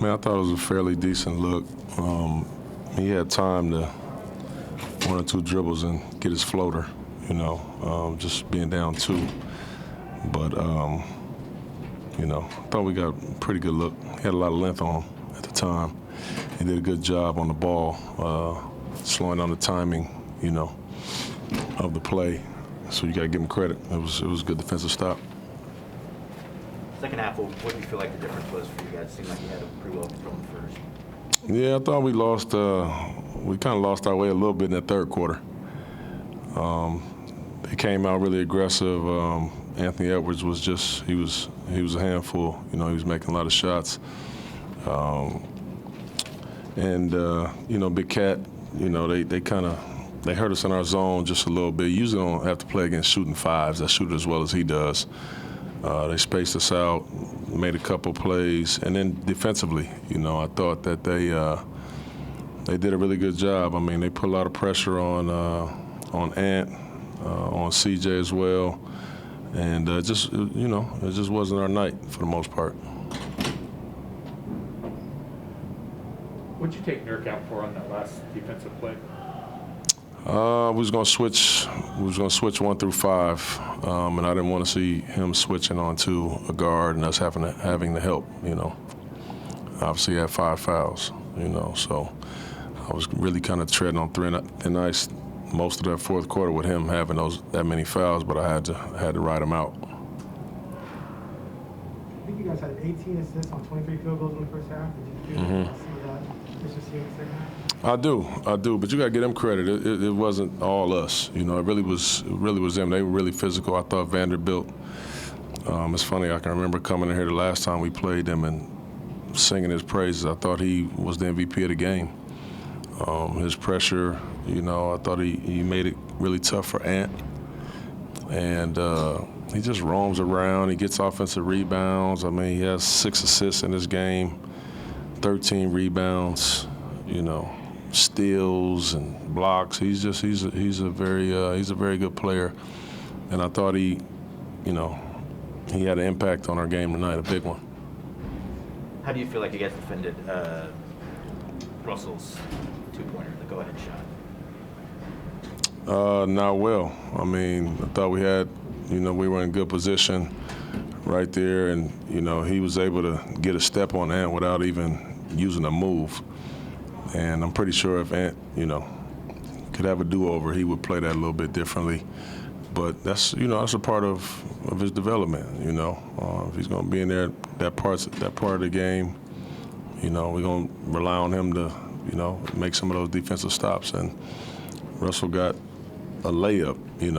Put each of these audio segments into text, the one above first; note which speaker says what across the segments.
Speaker 1: Man, I thought it was a fairly decent look. He had time to one or two dribbles and get his floater, just being down two. But, I thought we got a pretty good look. He had a lot of length on him at the time. He did a good job on the ball, slowing down the timing, of the play. So you got to give him credit. It was a good defensive stop.
Speaker 2: Second half, what do you feel like the difference was for you guys? It seemed like you had a pretty well controlled first.
Speaker 1: Yeah, I thought we lost. We kind of lost our way a little bit in that third quarter. They came out really aggressive. Anthony Edwards was he was a handful. He was making a lot of shots. Big Cat, they hurt us in our zone just a little bit. Usually don't have to play against shooting fives that shoot as well as he does. They spaced us out, made a couple plays, and then defensively, I thought that they did a really good job. I mean, they put a lot of pressure on Ant, on CJ as well, and it just wasn't our night for the most part.
Speaker 3: What'd you take Nurk out for on that last defensive play?
Speaker 1: We was gonna switch 1 through 5, and I didn't want to see him switching onto a guard and us having to help. Obviously he had 5 fouls. So I was really kind of treading on thin ice most of that fourth quarter with him having that many fouls, but I had to ride him out.
Speaker 4: I think you guys had 18 assists on 23 field goals in the first half. Did you feel some of that efficiency in the second half? I
Speaker 1: do, but you got to give them credit. It wasn't all us, It really was them. They were really physical. I thought Vanderbilt. It's funny. I can remember coming in here the last time we played them and singing his praises. I thought he was the MVP of the game. His pressure, I thought he made it really tough for Ant, and he just roams around. He gets offensive rebounds. I mean, he has 6 assists in this game, 13 rebounds. Steals and blocks. He's a very good player, and I thought he had an impact on our game tonight, a big one.
Speaker 2: How do you feel like you guys defended Russell's two-pointer, the go-ahead shot?
Speaker 1: Not well. I mean, I thought we had, we were in good position right there, and he was able to get a step on Ant without even using a move. And I'm pretty sure if Ant, could have a do-over, he would play that a little bit differently. But that's a part of his development. If he's going to be in there, that part of the game, we're going to rely on him to, make some of those defensive stops. And Russell got a layup. You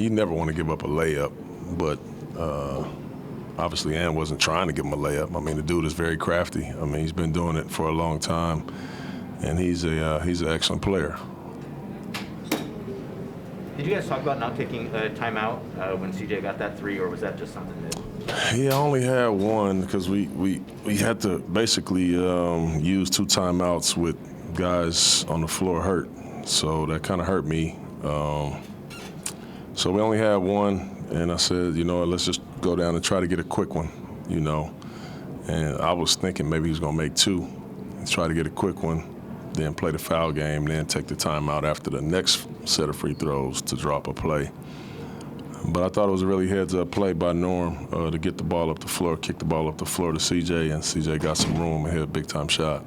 Speaker 1: never want to give up a layup, but obviously Ant wasn't trying to give him a layup. I mean, the dude is very crafty. I mean, he's been doing it for a long time. And he's an excellent player.
Speaker 2: Did you guys talk about not taking a timeout when CJ got that 3, or was that just something that?
Speaker 1: He only had one because we had to basically use 2 timeouts with guys on the floor hurt, so that kind of hurt me. So we only had one, and I said, let's just go down and try to get a quick one, And I was thinking maybe he was gonna make 2 and try to get a quick one. Then play the foul game, then take the timeout after the next set of free throws to drop a play. But I thought it was a really heads-up play by Norm to get the ball up the floor, kick the ball up the floor to CJ, and CJ got some room and hit a big-time shot.